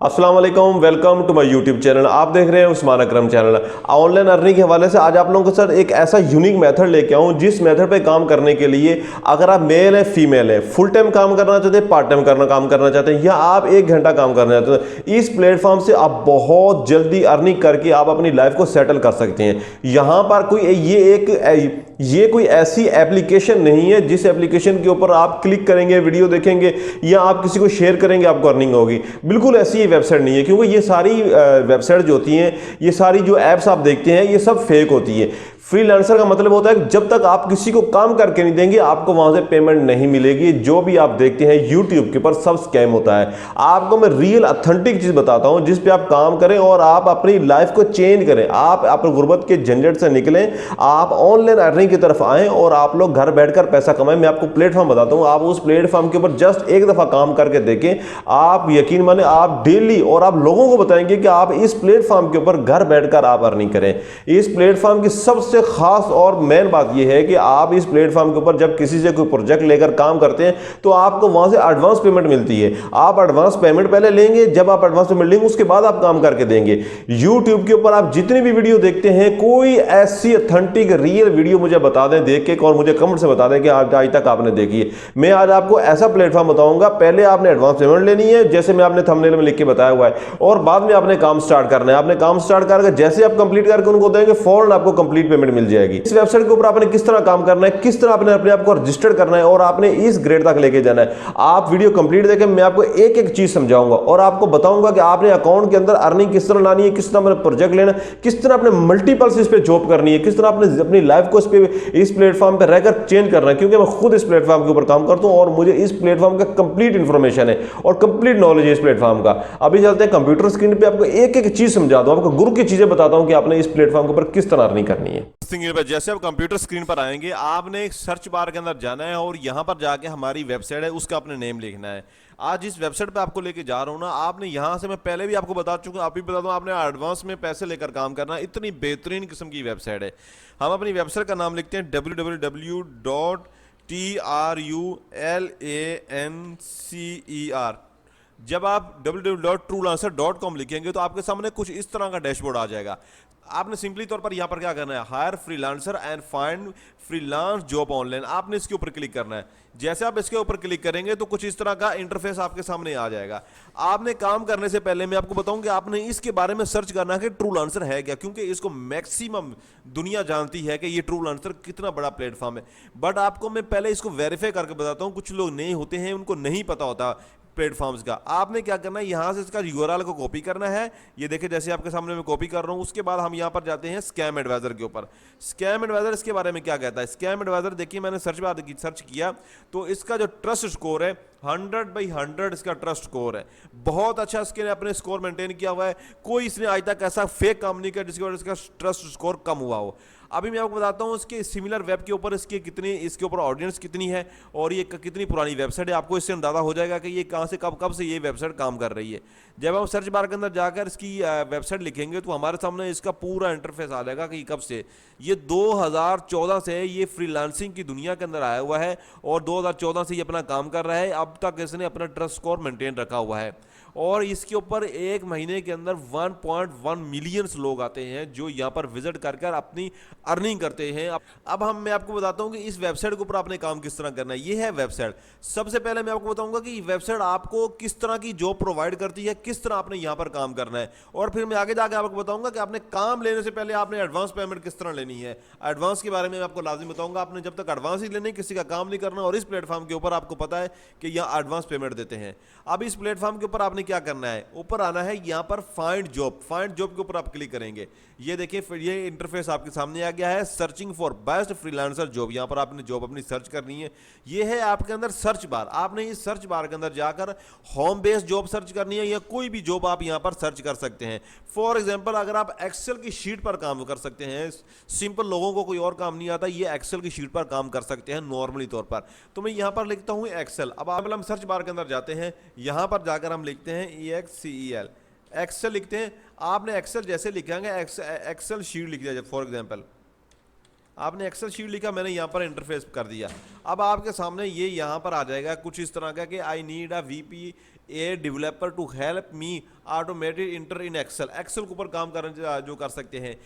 अस्सलाम वालेकुम, welcome to my YouTube channel. आप देख रहे हैं Usman Akram channel. Online earning के हवाले से आज आप लोगों के साथ एक ऐसा यूनिक मेथड लेके आऊं जिस मेथड पे काम करने के लिए अगर आप मेल है फीमेल है, फुल टाइम काम करना चाहते हैं, पार्ट टाइम काम करना चाहते हैं या आप 1 घंटा काम करना चाहते हैं, इस प्लेटफॉर्म से आप बहुत जल्दी अर्निंग करके आप अपनी लाइफ को सेटल कर सकते हैं। यहां पर ये कोई ऐसी एप्लीकेशन नहीं है जिस एप्लीकेशन के ऊपर आप क्लिक करेंगे, वीडियो देखेंगे या आप किसी को शेयर करेंगे आपको अर्निंग होगी। बिल्कुल ऐसी ये वेबसाइट नहीं है, क्योंकि ये सारी वेबसाइट जो होती हैं, ये सारी जो ऐप्स आप देखते हैं, ये सब फेक होती है। फ्रीलांसर का मतलब होता है कि जब तक आप किसी को काम करके नहीं देंगे आपको वहां से पेमेंट नहीं मिलेगी। जो भी आप देखते हैं यूट्यूब के ऊपर सब स्कैम होता है। आपको मैं रियल ऑथेंटिक चीज बताता हूं जिस पे आप काम करें और आप अपनी लाइफ को चेंज करें, आप अपने गुर्बत के झंझट से निकलें, आप ऑनलाइन अर्निंग की तरफ आएं और आप लोग घर बैठकर पैसा कमाएं। मैं आपको प्लेटफॉर्म बताता हूं, आप उस प्लेटफॉर्म के ऊपर जस्ट एक दफा काम करके देखें, आप यकीन माने आप डेली और आप लोगों को बताएंगे कि आप इस प्लेटफॉर्म के ऊपर घर बैठकर आप अर्निंग करें। इस प्लेटफॉर्म की सबसे खास और मेन बात यह है कि आप इस प्लेटफॉर्म के ऊपर जब किसी से कोई प्रोजेक्ट लेकर काम करते हैं तो आपको वहां से एडवांस पेमेंट मिलती है। आप एडवांस पेमेंट पहले लेंगे, जब आप एडवांस पेमेंट लेंगे उसके बाद आप काम करके देंगे। यूट्यूब के ऊपर आप जितनी भी वीडियो देखते हैं, कोई ऐसी ऑथेंटिक रियल वीडियो मुझे बता दें देख के, और मुझे कमेंट से बता दें कि आज तक आपने देखी है। मैं आज आपको ऐसा प्लेटफॉर्म बताऊंगा, पहले आपने एडवांस पेमेंट लेनी है जैसे मैं आपने थंबनेल में लिख के बताया हुआ है, और बाद में आपने काम स्टार्ट करना है। आपने काम स्टार्ट करके जैसे आप कंप्लीट करके उनको देंगे फौरन आपको कंप्लीट पेमेंट मिल जाएगी। इस वेबसाइट के ऊपर आपने किस तरह काम करना है, किस तरह आपने अपने आप को रजिस्टर करना है और आपने इस ग्रेड तक लेके जाना है। आप वीडियो कंप्लीट देखें, मैं आपको एक एक चीज समझाऊंगा और आपको बताऊंगा कि आपने अकाउंट के अंदर अर्निंग किस तरह लानी है, किस तरह अपने प्रोजेक्ट लेना, किस तरह अपने मल्टीपल्स इस पे जॉब करनी है, किस तरह आपने अपनी लाइफ को इस प्लेटफॉर्म पर रहकर चेंज करना है। क्योंकि मैं खुद इस प्लेटफॉर्म के ऊपर काम करता हूं और मुझे इस प्लेटफॉर्म का कंप्लीट इंफॉर्मेशन है और कंप्लीट नॉलेज है इस प्लेटफॉर्म का। अभी चलते हैं कंप्यूटर स्क्रीन पे, आपको एक एक चीज समझा दूं, आपको गुरु की चीजें बताता हूं कि आपने इस प्लेटफॉर्म के ऊपर किस तरह अर्निंग करनी है। जैसे आप कंप्यूटर स्क्रीन पर आएंगे, आपने एक सर्च बार के अंदर जाना है और यहां पर जाके हमारी वेबसाइट है उसका अपने नेम लिखना है। आज इस वेबसाइट पे आपको लेके जा रहा हूं ना, आपने यहां से, मैं पहले भी आपको बता चुका हूं, आप भी बता दूं, आपने एडवांस में पैसे लेकर काम करना है। इतनी बेहतरीन किस्म की वेबसाइट है। हम अपनी वेबसाइट का नाम लिखते हैं www.trulancер। जब आप www.trulancer.com लिखेंगे तो आपके सामने कुछ इस तरह का डैशबोर्ड आ जाएगा। आपने सिंपली तौर पर यहां पर क्या करना है, hire freelancer and find freelance job online, आपने इसके ऊपर क्लिक करना है। जैसे आप इसके ऊपर क्लिक करेंगे तो कुछ इस तरह का इंटरफेस आपके सामने आ जाएगा। आपने काम करने से पहले मैं आपको बताऊं कि आपने इसके बारे में सर्च करना है कि ट्रूलांसर है क्या, क्योंकि इसको मैक्सिमम दुनिया जानती है कि ये ट्रूलांसर कितना बड़ा प्लेटफॉर्म है। बट आपको मैं पहले इसको वेरीफाई करके बताता हूं, कुछ लोग नए होते हैं उनको नहीं पता होता प्लेटफॉर्म्स का। आपने क्या करना है, यहां से इसका यूआरएल को कॉपी करना है। ये देखिए जैसे आपके सामने मैं कॉपी कर रहा हूं। उसके बाद हम यहां पर जाते हैं स्कैम एडवाइजर के ऊपर। स्कैम एडवाइजर इसके बारे में क्या कहता है, स्कैम एडवाइजर देखिए मैंने सर्च किया तो इसका जो ट्रस्ट स्कोर है 100/100 इसका ट्रस्ट स्कोर है। बहुत अच्छा इसके अपने स्कोर मेंटेन किया हुआ है। कोई इसने आज तक ऐसा फेक काम नहीं किया जिसकी वजह से इसका ट्रस्ट स्कोर कम हुआ हो। अभी मैं आपको बताता हूं इसके सिमिलर वेब के ऊपर इसके ऊपर ऑडियंस कितनी है और ये कितनी पुरानी वेबसाइट है। आपको इससे अंदाजा हो जाएगा कि ये कहां से कब से ये वेबसाइट काम कर रही है। जब हम सर्च बार के अंदर जाकर इसकी वेबसाइट लिखेंगे तो हमारे सामने इसका पूरा इंटरफेस आ जाएगा कि कब से, ये 2014 से ये फ्रीलांसिंग की दुनिया के अंदर आया हुआ है और 2014 से ये अपना काम कर रहा है। अब तक इसने अपना ट्रस्ट स्कोर मेंटेन रखा हुआ है और इसके ऊपर एक महीने के अंदर 1.1 मिलियन लोग आते हैं जो यहाँ पर विजिट कर अपनी अर्निंग करते हैं। अब मैं आपको बताता हूँ कि इस वेबसाइट के ऊपर आपने काम किस तरह करना है। ये है वेबसाइट। सबसे पहले मैं आपको बताऊंगा कि वेबसाइट आपको किस तरह की जॉब प्रोवाइड करती है, किस तरह आपने यहाँ पर काम करना है, और फिर मैं आगे जाकर आपको बताऊंगा कि आपने काम लेने से पहले आपने एडवांस पेमेंट किस तरह लेनी है। एडवांस के बारे में आपको लाजिम बताऊंगा। आपने जब तक एडवांस ही लेने, किसी का काम नहीं करना, और इस प्लेटफॉर्म के ऊपर आपको पता है कि यहाँ एडवांस पेमेंट देते हैं। अब इस प्लेटफॉर्म के ऊपर आपने क्या करना है, ऊपर आना है, यहां पर फाइंड जॉब के ऊपर आप क्लिक करेंगे। ये देखिए फिर ये इंटरफेस आपके सामने आ गया है, searching for best freelancer job. यहां पर आपने जॉब अपनी सर्च करनी है। ये है आपके अंदर सर्च बार। आपने इस सर्च बार के अंदर जाकर होम बेस्ड जॉब सर्च करनी है या कोई भी जॉब आप यहां पर सर्च कर सकते हैं। फॉर एग्जांपल अगर आप एक्सेल की शीट पर काम कर सकते हैं, सिंपल लोगों को कोई और काम नहीं आता, ये एक्सेल की शीट पर काम कर सकते हैं नॉर्मली तौर पर। तो मैं यहां पर लिखता हूं एक्सेल। अब हम सर्च बार के अंदर जाते हैं, यहां पर जाकर हम लिखते हैं EXCEL, एक्सेल लिखते हैं। आपने एक्सेल जैसे लिखेंगे, एक्सेल शीट लिख दिया। फॉर एग्जांपल आपने एक्सेल शीट लिखा, मैंने यहाँ पर इंटरफेस कर दिया। अब आपके सामने ये यहाँ पर आ जाएगा कुछ इस तरह का कि I need a VP A developer to help me automated enter in Excel, Excel के ऊपर काम करने जो कर सकते हैं।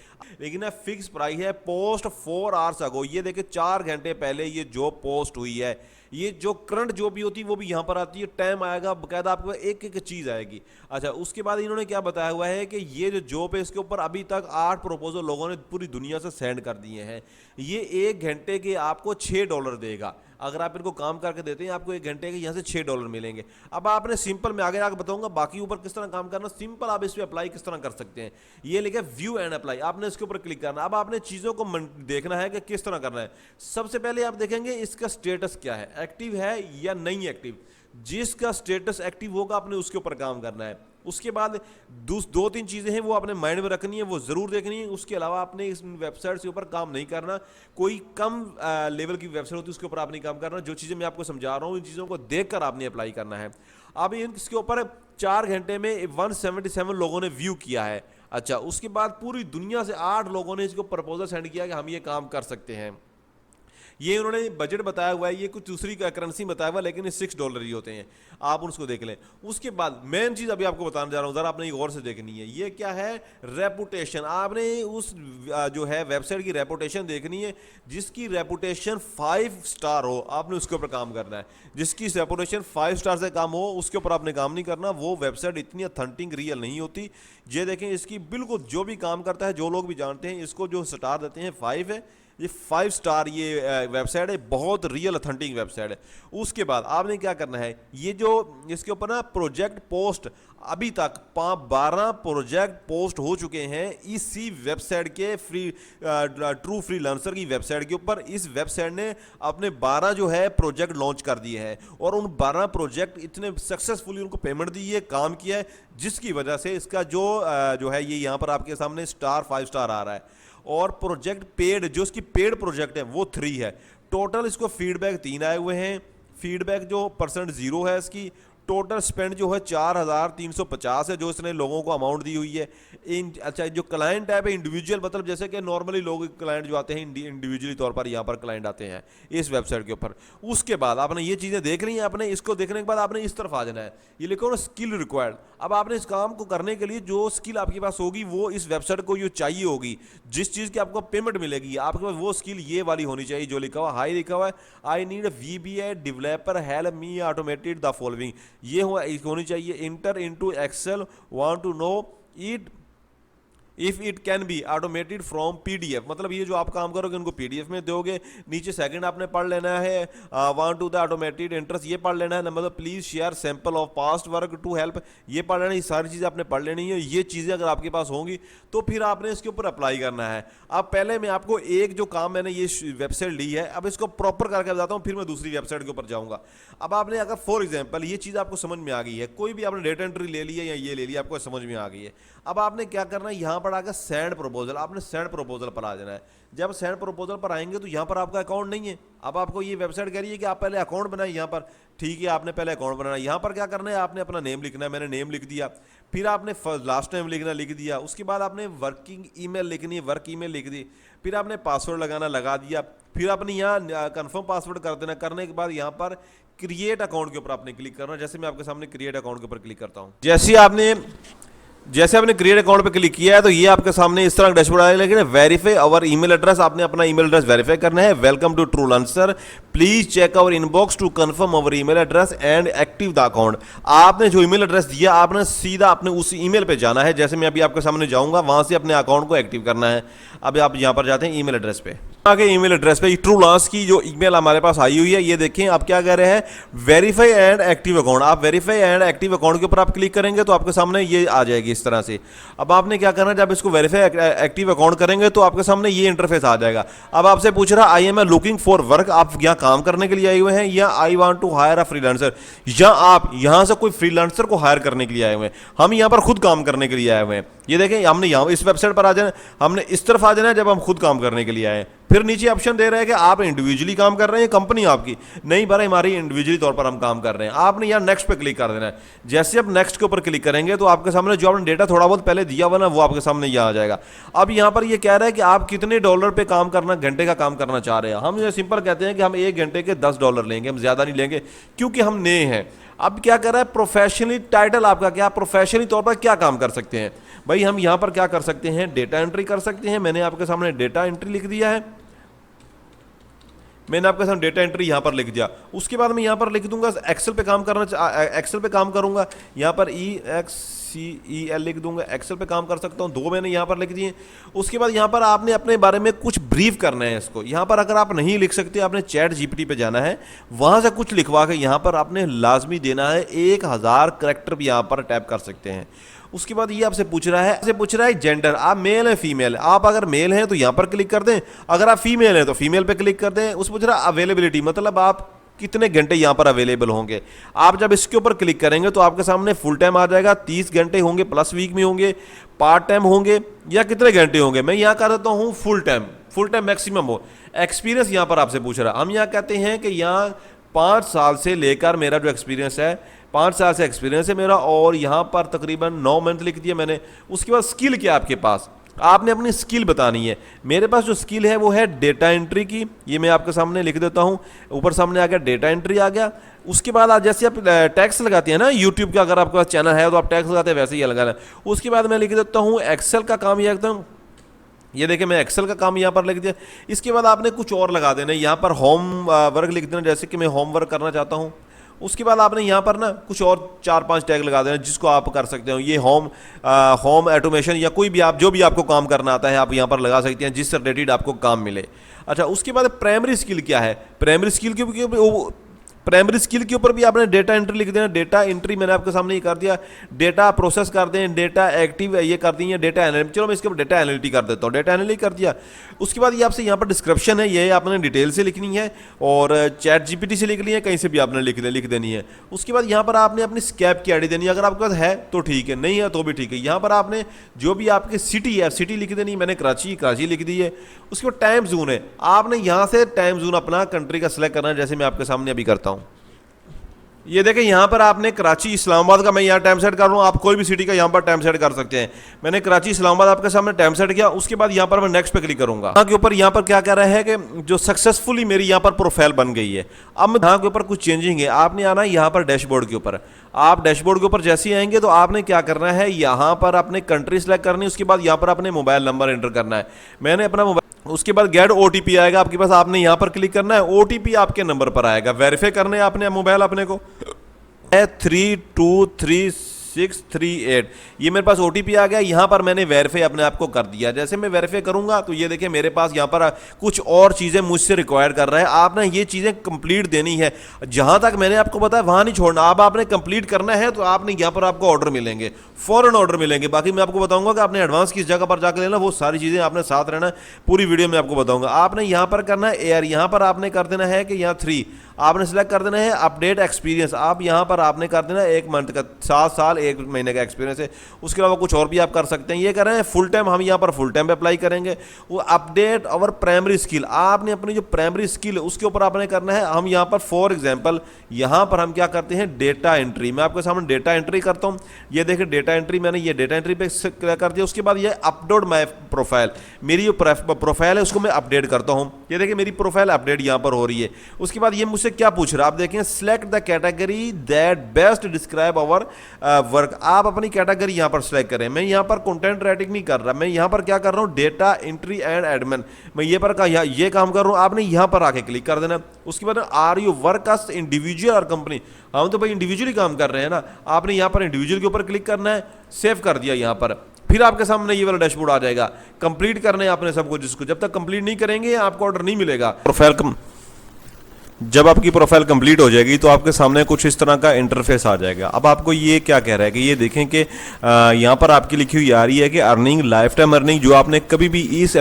लेकिन है फिक्स प्राइस है, पोस्ट 4 आवर्स अगो, ये देखिए 4 घंटे पहले ये जॉब पोस्ट हुई है। ये जो करंट जॉब भी होती है वो भी यहाँ पर आती है, टाइम आएगा बकायदा आपको एक एक चीज़ आएगी। अच्छा, उसके बाद इन्होंने क्या बताया हुआ है कि ये जो जॉब है इसके ऊपर अभी तक 8 प्रपोजल लोगों ने पूरी दुनिया से सेंड कर दिए हैं। ये 1 घंटे के आपको $6 देगा। अगर आप इनको काम करके देते हैं आपको 1 घंटे के यहाँ से $6 मिलेंगे। अब आपने सिंपल, मैं आगे आगे बताऊंगा बाकी ऊपर किस तरह काम करना, सिंपल आप इस पर अप्लाई किस तरह कर सकते हैं। ये लिखा व्यू एंड अप्लाई, आपने इसके ऊपर क्लिक करना। अब आपने चीज़ों को देखना है कि किस तरह करना है। सबसे पहले आप देखेंगे इसका स्टेटस क्या है, एक्टिव है या नहीं एक्टिव। जिसका स्टेटस एक्टिव होगा आपने उसके ऊपर काम करना है। उसके बाद 2-3 चीज़ें हैं वो आपने माइंड में रखनी है, वो ज़रूर देखनी है। उसके अलावा आपने इस वेबसाइट के ऊपर काम नहीं करना। कोई कम लेवल की वेबसाइट होती है उसके ऊपर आप नहीं काम करना। जो चीज़ें मैं आपको समझा रहा हूँ इन चीज़ों को देखकर आपने अप्लाई करना है। अब इसके ऊपर 4 घंटे में 177 लोगों ने व्यू किया है। अच्छा, उसके बाद पूरी दुनिया से 8 लोगों ने इसको प्रपोजल सेंड किया कि हम ये काम कर सकते हैं। ये उन्होंने बजट बताया हुआ है, ये कुछ दूसरी करेंसी बताया हुआ है, लेकिन ये $6 ही होते हैं, आप उसको देख लें। उसके बाद मेन चीज़ अभी आपको बताने जा रहा हूँ, ज़रा आपने गौर से देखनी है। ये क्या है, रेपुटेशन। आपने उस जो है वेबसाइट की रेपुटेशन देखनी है। जिसकी रेपुटेशन 5 स्टार हो आपने उसके ऊपर काम करना है। जिसकी रेपुटेशन 5 स्टार से कम हो उसके ऊपर आपने काम नहीं करना। वो वेबसाइट इतनी ऑथेंटिक रियल नहीं होती। ये देखें, इसकी बिल्कुल जो भी काम करता है, जो लोग भी जानते हैं, इसको जो स्टार देते हैं 5 है। ये 5 स्टार ये वेबसाइट है, बहुत रियल ऑथेंटिक वेबसाइट है। उसके बाद आपने क्या करना है, ये जो इसके ऊपर ना प्रोजेक्ट पोस्ट, अभी तक 12 प्रोजेक्ट पोस्ट हो चुके हैं इसी वेबसाइट के ट्रू फ्रीलांसर की वेबसाइट के ऊपर। इस वेबसाइट ने अपने 12 जो है प्रोजेक्ट लॉन्च कर दिए हैं और उन 12 प्रोजेक्ट इतने सक्सेसफुली उनको पेमेंट दी है, काम किया है, जिसकी वजह से इसका जो है ये यहाँ पर आपके सामने स्टार 5 स्टार आ रहा है। और प्रोजेक्ट पेड, जो इसकी पेड प्रोजेक्ट है वो 3 है। टोटल इसको फीडबैक 3 आए हुए हैं। फीडबैक जो परसेंट 0 है इसकी। टोटल स्पेंड जो है 4350 है जो इसने लोगों को अमाउंट दी हुई है। अच्छा, जो क्लाइंट है इंडिविजुअल, मतलब जैसे कि नॉर्मली लोग क्लाइंट जो आते हैं इंडिविजुअली तौर पर यहाँ पर क्लाइंट आते हैं इस वेबसाइट के ऊपर। उसके बाद आपने ये चीज़ें देख ली हैं। आपने इसको देखने के बाद आपने इस तरफ आ जाना है, ये लिखो ना स्किल रिक्वायर्ड। अब आपने इस काम को करने के लिए जो स्किल आपके पास होगी वो इस वेबसाइट को ये चाहिए होगी। जिस चीज़ की आपको पेमेंट मिलेगी आपके पास वो स्किल ये वाली होनी चाहिए जो लिखा हुआ हाई लिखा हुआ है, I need VBA developer help me automated the following. ये होनी चाहिए, enter into Excel, want to know it if it can be automated from PDF। मतलब ये जो आप काम करोगे उनको PDF में दोगे। नीचे सेकंड आपने पढ़ लेना है, want to the automated interest, ये पढ़ लेना है। मतलब please share sample of past work to help, ये पढ़ लेना है। ये सारी चीज़ें आपने पढ़ लेनी है। ये चीज़ें अगर आपके पास होंगी तो फिर आपने इसके ऊपर अप्लाई करना है। अब पहले मैं आपको एक जो काम मैंने ये वेबसाइट ली है, अब इसको प्रॉपर करके बताता हूँ, फिर मैं दूसरी वेबसाइट के ऊपर जाऊँगा। अब आपने अगर फॉर एग्जाम्पल ये चीज़ आपको समझ में आ गई है, कोई भी आपने डेटा एंट्री ले लिया या ये ले लिया, आपको समझ में आ गई है। अब आपने क्या करना है, यहाँ पर आकर सेंड प्रपोजल, आपने सेंड प्रपोजल पर आ जाना है। जब सेंड प्रपोजल पर आएंगे तो यहाँ पर आपका अकाउंट नहीं है। अब आपको ये वेबसाइट कह रही है कि आप पहले अकाउंट बनाए यहाँ पर, ठीक है, आपने पहले अकाउंट बनाना। यहाँ पर क्या करना है, आपने अपना नेम लिखना है। मैंने नेम लिख दिया, फिर आपने लास्ट नेम लिख दिया। उसके बाद आपने वर्किंग ईमेल लिखनी है, वर्क ईमेल लिख दी। फिर आपने पासवर्ड लगाना, लगा दिया। फिर आपने यहाँ कन्फर्म पासवर्ड कर देना। करने के बाद यहाँ पर क्रिएट अकाउंट के ऊपर आपने क्लिक करना। जैसे मैं आपके सामने क्रिएट अकाउंट के ऊपर क्लिक करता हूँ, जैसे आपने क्रिएट अकाउंट पे क्लिक किया है तो ये आपके सामने इस तरह डैशबोर्ड आएगा। लेकिन वेरीफाई आवर ईमेल एड्रेस, आपने अपना ईमेल एड्रेस वेरीफाई करना है। Welcome to Truelancer, please check our inbox to confirm our email address and active the account. आपने जो ईमेल एड्रेस दिया आपने सीधा अपने उस ईमेल पे जाना है। जैसे मैं अभी आपके सामने जाऊंगा, वहां से अपने अकाउंट को एक्टिव करना है। अब आप यहां पर जाते हैं ईमेल एड्रेस पे, आगे ईमेल एड्रेस पे ट्रूलांस की जो ईमेल हमारे पास आई हुई है, ये देखें आप क्या कह रहे हैं, वेरीफाई एंड एक्टिव अकाउंट। आप वेरीफाई एंड एक्टिव अकाउंट के ऊपर आप क्लिक करेंगे तो आपके सामने ये आ जाएगी इस तरह से। अब आपने क्या करना है, जब इसको वेरीफाई एक्टिव अकाउंट करेंगे तो आपके सामने ये इंटरफेस आ जाएगा। अब आपसे पूछ रहा I am looking for work, आप यहाँ काम करने के लिए आए हुए हैं, या I want to hire a freelancer, या आप यहाँ से कोई फ्रीलांसर को हायर करने के लिए आए हुए हैं। हम यहाँ पर खुद काम करने के लिए आए हुए हैं। ये देखें, हमने यहाँ इस वेबसाइट पर आ जाना, हमने इस तरफ आ जाना है जब हम खुद काम करने के लिए आए। फिर नीचे ऑप्शन दे रहे हैं कि आप इंडिविजुअली काम कर रहे हैं, कंपनी आपकी नहीं भरा, हमारी इंडिविजुअली तौर पर हम काम कर रहे हैं। आपने यहाँ नेक्स्ट पे क्लिक कर देना है। जैसे आप नेक्स्ट के ऊपर क्लिक करेंगे तो आपके सामने जो आपने डेटा थोड़ा बहुत पहले दिया हुआ ना वो आपके सामने यहाँ आ जाएगा। अब यहाँ पर ये कह रहा है कि आप कितने डॉलर पे काम करना, घंटे का काम करना चाह रहे हैं। हम ये सिंपल कहते हैं कि हम 1 घंटे के $10 लेंगे, हम ज्यादा नहीं लेंगे क्योंकि हम नए हैं। अब क्या कर रहा है, प्रोफेशनली टाइटल आपका क्या, प्रोफेशनली तौर पर क्या काम कर सकते हैं भाई, हम यहाँ पर क्या कर सकते हैं, डेटा एंट्री कर सकते हैं। मैंने आपके सामने डेटा एंट्री लिख दिया है, मैंने आपके सामने डेटा एंट्री यहाँ पर लिख दिया। उसके बाद मैं यहाँ पर लिख दूंगा एक्सेल पे काम करना, एक्सेल पे काम करूंगा, यहाँ पर EXCEL लिख दूंगा, एक्सेल पे काम कर सकता हूँ। 2 मैंने यहाँ पर लिख दिए। उसके बाद यहाँ पर आपने अपने बारे में कुछ ब्रीफ करना है इसको। यहाँ पर अगर आप नहीं लिख सकते, आपने चैट जीपीटी पे जाना है, वहाँ से कुछ लिखवा के यहाँ पर आपने लाजमी देना है। 1000 करेक्टर भी यहाँ पर टाइप कर सकते हैं। उसके बाद ये आपसे पूछ रहा है जेंडर, आप मेल है फीमेल। आप अगर मेल हैं तो यहाँ पर क्लिक कर दें, अगर आप फीमेल हैं तो फीमेल पे क्लिक कर दें। उस पूछ रहा है अवेलेबिलिटी, मतलब आप कितने घंटे यहाँ पर अवेलेबल होंगे। आप जब इसके ऊपर क्लिक करेंगे तो आपके सामने फुल टाइम आ जाएगा, 30 घंटे होंगे प्लस वीक में होंगे, पार्ट टाइम होंगे या कितने घंटे होंगे। मैं यहाँ कर देता हूँ फुल टाइम मैक्सिमम हो। एक्सपीरियंस यहाँ पर आपसे पूछ रहा है, हम यहाँ कहते हैं कि यहाँ 5 साल से लेकर मेरा जो एक्सपीरियंस है, 5 साल से एक्सपीरियंस है मेरा, और यहाँ पर तकरीबन 9 मंथ लिख दिया मैंने। उसके बाद स्किल क्या आपके पास, आपने अपनी स्किल बतानी है। मेरे पास जो स्किल है वो है डेटा एंट्री की, ये मैं आपके सामने लिख देता हूँ। ऊपर सामने आ गया, डेटा एंट्री आ गया। उसके बाद आज जैसे आप टैक्स लगाते हैं ना यूट्यूब का, अगर आपके पास चैनल है तो आप टैक्स लगाते हैं, वैसे ही लगाना है। उसके बाद मैं लिख देता हूँ एक्सेल का काम, ये एकदम, ये देखिए मैं एक्सेल का काम यहाँ पर लिख दिया। इसके बाद आपने कुछ और लगा देना, यहाँ पर होम वर्क लिख देना, जैसे कि मैं होम वर्क करना चाहता हूँ। उसके बाद आपने यहाँ पर ना कुछ और 4-5 टैग लगा देना जिसको आप कर सकते हो। ये होम ऑटोमेशन या कोई भी आप जो भी आपको काम करना आता है आप यहाँ पर लगा सकते हैं, जिससे रिलेटेड आपको काम मिले। अच्छा, उसके बाद प्राइमरी स्किल क्या है, प्राइमरी स्किल के ऊपर भी आपने डेटा एंट्री लिख देना। डेटा एंट्री मैंने आपके सामने ये कर दिया, डेटा प्रोसेस कर दें, डेटा एक्टिव ये कर दी है, डेटा एनालिटिक। चलो मैं इसके ऊपर डेटा एनालिटिक कर देता हूँ, डेटा एनालिटिक कर दिया। उसके बाद ये आपसे यहाँ पर डिस्क्रिप्शन है, ये आपने डिटेल से लिखनी है और चैट जीपीटी से लिखनी है, कहीं से भी आपने लिख देनी है। उसके बाद यहाँ पर आपने अपनी स्कैप की आईडी देनी है, अगर आपके पास है तो ठीक है, नहीं है तो भी ठीक है। यहाँ पर आपने जो भी आपकी सिटी है, सिटी लिख देनी, मैंने कराची लिख दी है। उसके बाद टाइम जोन है, आपने यहाँ से टाइम जोन अपना कंट्री का सिलेक्ट करना है, जैसे मैं आपके सामने अभी करता हूँ। ये देखें यहाँ पर आपने कराची इस्लामाबाद का मैं यहाँ टाइम सेट कर रहा हूँ, आप कोई भी सिटी का यहाँ पर टाइम सेट कर सकते हैं। मैंने कराची इस्लामाबाद आपके सामने टाइम सेट किया। उसके बाद यहाँ पर मैं नेक्स्ट पे क्लिक करूंगा। यहाँ के ऊपर यहाँ पर क्या कह रहा है कि जो सक्सेसफुली मेरी यहाँ पर प्रोफाइल बन गई है। अब यहाँ के ऊपर कुछ चेंजिंग है, आपने आना है यहाँ पर डैशबोर्ड के ऊपर। आप डैशबोर्ड के ऊपर जैसे ही आएंगे तो आपने क्या करना है, यहाँ पर अपने कंट्री सेलेक्ट करनी है। उसके बाद यहाँ पर अपने मोबाइल नंबर एंटर करना है, मैंने अपना मोबाइल। उसके बाद गेट ओटीपी आएगा आपके पास, आपने यहाँ पर क्लिक करना है, ओटीपी आपके नंबर पर आएगा। वेरीफाई करने है आपने मोबाइल अपने को 323638, ये मेरे पास ओटीपी आ गया। यहाँ पर मैंने वेरीफाई अपने आप को कर दिया। जैसे मैं वेरीफाई करूंगा तो ये देखिए मेरे पास यहाँ पर कुछ और चीज़ें मुझसे रिक्वायर कर रहा है। आपने ये चीज़ें कंप्लीट देनी है, जहाँ तक मैंने आपको बताया वहाँ नहीं छोड़ना। अब आपने कंप्लीट करना है तो आपने यहाँ पर आपको ऑर्डर मिलेंगे, फौरन ऑर्डर मिलेंगे। बाकी मैं आपको बताऊंगा कि आपने एडवांस किस जगह पर जाकर लेना, वो सारी चीज़ें आपने साथ रहना, पूरी वीडियो में आपको बताऊंगा। आपने यहाँ पर करना है एयर, यहाँ पर आपने कर देना है कि यहाँ 3 आपने सेलेक्ट कर देना है अपडेट एक्सपीरियंस। आप यहाँ पर आपने कर देना 1 मंथ का, 7 साल 1 महीने का एक्सपीरियंस है। उसके अलावा कुछ और भी आप कर सकते हैं। ये कर रहे हैं फुल टाइम, हम यहाँ पर फुल टाइम पे अप्लाई करेंगे। वो अपडेट और प्राइमरी स्किल, आपने अपनी जो प्राइमरी स्किल है उसके ऊपर आपने करना है। हम यहाँ पर फॉर एग्जाम्पल यहाँ पर हम क्या करते हैं, डेटा एंट्री। मैं आपके सामने डेटा एंट्री करता हूँ। ये देखिए डेटा एंट्री, मैंने ये डेटा एंट्री पे कर दिया। उसके बाद ये अपलोड माई प्रोफाइल, मेरी जो प्रोफाइल है उसको मैं अपडेट करता हूँ। ये देखिए मेरी प्रोफाइल अपडेट यहाँ पर हो रही है। उसके बाद ये मुझसे क्या पूछ रहा है, आप देखें select the category that best describe our work. आप अपनी कैटेगरी यहाँ पर सिलेक्ट करें। मैं यहाँ पर कंटेंट राइटिंग नहीं कर रहा, मैं यहाँ पर क्या कर रहा हूँ, डेटा एंट्री एंड एडमिन। मैं ये पर ये काम कर रहा हूँ, आपने यहाँ पर आके क्लिक कर देना। उसके बाद are you work as individual और कंपनी, हम तो भाई इंडिविजुअली काम कर रहे हैं ना। आपने यहाँ पर इंडिविजुअल के ऊपर क्लिक करना है, सेव कर दिया यहाँ पर। फिर आपके सामने ये वाला डैशबोर्ड आ जाएगा। कंप्लीट करने आपने सबको, जिसको जब तक कंप्लीट नहीं करेंगे आपको ऑर्डर नहीं मिलेगा। प्रोफाइल जब आपकी प्रोफाइल कंप्लीट हो जाएगी तो आपके सामने कुछ इस तरह का इंटरफेस आ जाएगा। अब आपको ये क्या कह रहा है कि ये देखें कि यहाँ पर आपकी लिखी हुई आ रही है कि अर्निंग, लाइफ टाइम अर्निंग, जो आपने कभी भी इस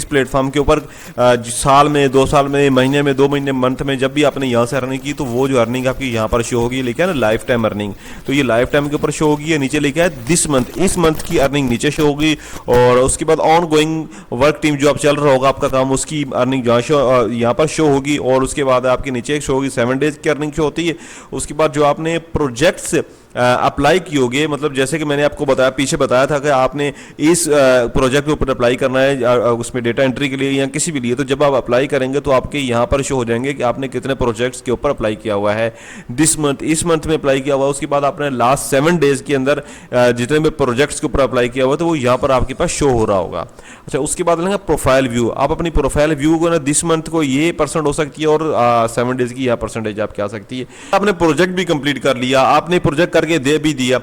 प्लेटफॉर्म के ऊपर साल में, 2 साल में, महीने में, 2 महीने, मंथ में जब भी आपने यहाँ से अर्निंग की तो वो जो अर्निंग आपकी यहाँ पर शो होगी, लिखा है ना लाइफ टाइम अर्निंग, तो ये लाइफ टाइम के ऊपर शो होगी। है नीचे लिखा है दिस मंथ, इस मंथ की अर्निंग नीचे शो होगी। और उसके बाद ऑन गोइंग वर्क टीम, जो आप चल रहा होगा आपका काम, उसकी अर्निंग यहाँ पर शो होगी। और उसके बाद आपके नीचे एक शो होगी 7 डेज की अर्निंग शो होती है। उसके बाद जो आपने प्रोजेक्ट्स अप्लाई कियोगे, मतलब जैसे कि मैंने आपको बताया, पीछे बताया था कि आपने इस प्रोजेक्ट के ऊपर अप्लाई करना है उसमें डेटा एंट्री के लिए या किसी भी लिए, तो जब आप अप्लाई करेंगे तो आपके यहाँ पर शो हो जाएंगे कि आपने कितने प्रोजेक्ट्स के ऊपर अप्लाई किया हुआ है दिस मंथ, इस मंथ में अप्लाई किया हुआ। उसके बाद आपने लास्ट 7 डेज के अंदर जितने भी प्रोजेक्ट्स के ऊपर अप्लाई किया हुआ तो वो यहाँ पर आपके पास शो हो रहा होगा। अच्छा, उसके बाद लेंगे प्रोफाइल व्यू। आप अपनी प्रोफाइल व्यू को ना दिस मंथ को ये % हो सकती है और 7 डेज की यह % आपकी आ सकती है। आपने प्रोजेक्ट भी कंप्लीट कर लिया, आपने प्रोजेक्ट करके दे भी दिया।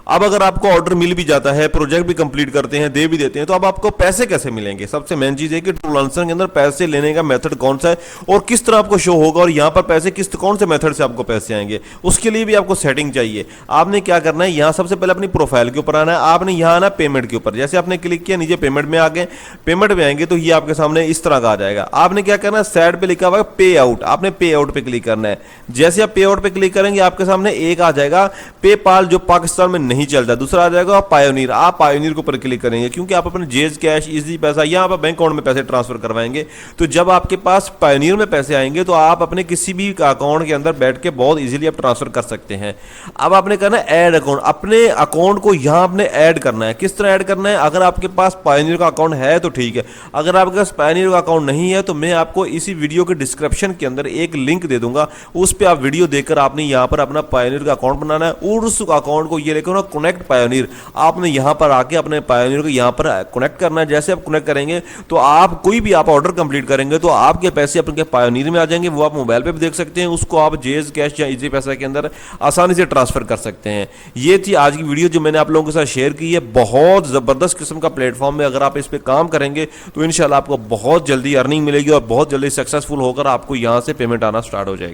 अब अगर आपको ऑर्डर मिल भी जाता है, प्रोजेक्ट भी कंप्लीट करते हैं, दे भी देते हैं, तो अब आपको पैसे कैसे मिलेंगे? सबसे मेन चीज है कि ट्रूलांसर के अंदर पैसे लेने का मेथड कौन सा है और किस तरह आपको शो होगा और यहाँ पर पैसे कौन से मेथड से आपको पैसे आएंगे, उसके लिए भी आपको सेटिंग चाहिए। आपने क्या करना है, यहाँ सबसे पहले अपनी प्रोफाइल के ऊपर आना है, आपने यहाँ आना पेमेंट के ऊपर। जैसे आपने क्लिक किया नीचे पेमेंट में आ गए, पेमेंट में आएंगे तो ये आपके सामने इस तरह का आ जाएगा। आपने क्या करना है, साइड पे लिखा हुआ है पे आउट, आपने पे आउट पे क्लिक करना है। जैसे आप पे आउट पे क्लिक करेंगे आपके सामने एक आ जाएगा पेपाल जो पाकिस्तान में नहीं चलता, दूसरा जाएगा पायोनियर। आप पायोनियर के ऊपर क्लिक करेंगे क्योंकि आप अपने जेज कैश, इजी पैसा या आप बैंक अकाउंट में पैसे ट्रांसफर करवाएंगे। तो जब आपके पास पायोनियर में पैसे आएंगे तो आप अपने किसी भी अकाउंट के अंदर बैठ के बहुत इजीली आप ट्रांसफर कर सकते हैं। अब आपने करना है ऐड अकाउंट, अपने अकाउंट को यहां आपने ऐड करना है। किस तरह ऐड करना है? अगर आपके पास पायोनियर का अकाउंट है तो ठीक है, अगर आपके पास पायोनियर का अकाउंट नहीं है तो मैं आपको इसी वीडियो के डिस्क्रिप्शन के अंदर एक लिंक दे दूंगा, उस पर आप वीडियो देखकर आपने यहां पर अपना पायोनियर का अकाउंट बनाना है और उस अकाउंट को ये लिखो ना कनेक्ट पायोनियर। आपने यहां पर आके अपने पायोनियर को यहां पर कनेक्ट करना है। जैसे आप कनेक्ट करेंगे तो आप कोई भी आप ऑर्डर कंप्लीट करेंगे तो आपके पैसे अपने पायोनियर में आ जाएंगे, वो आप मोबाइल पे भी देख सकते हैं, उसको आप जेज कैश या इजी पैसा के अंदर आसानी से ट्रांसफर कर सकते हैं। ये थी आज की वीडियो जो मैंने आप लोगों के साथ शेयर की है। बहुत जबरदस्त किस्म का प्लेटफॉर्म है, अगर आप इस पर काम करेंगे तो इंशाल्लाह आपको बहुत जल्दी अर्निंग मिलेगी और बहुत जल्दी सक्सेसफुल होकर आपको यहां से पेमेंट आना स्टार्ट हो जाएगी।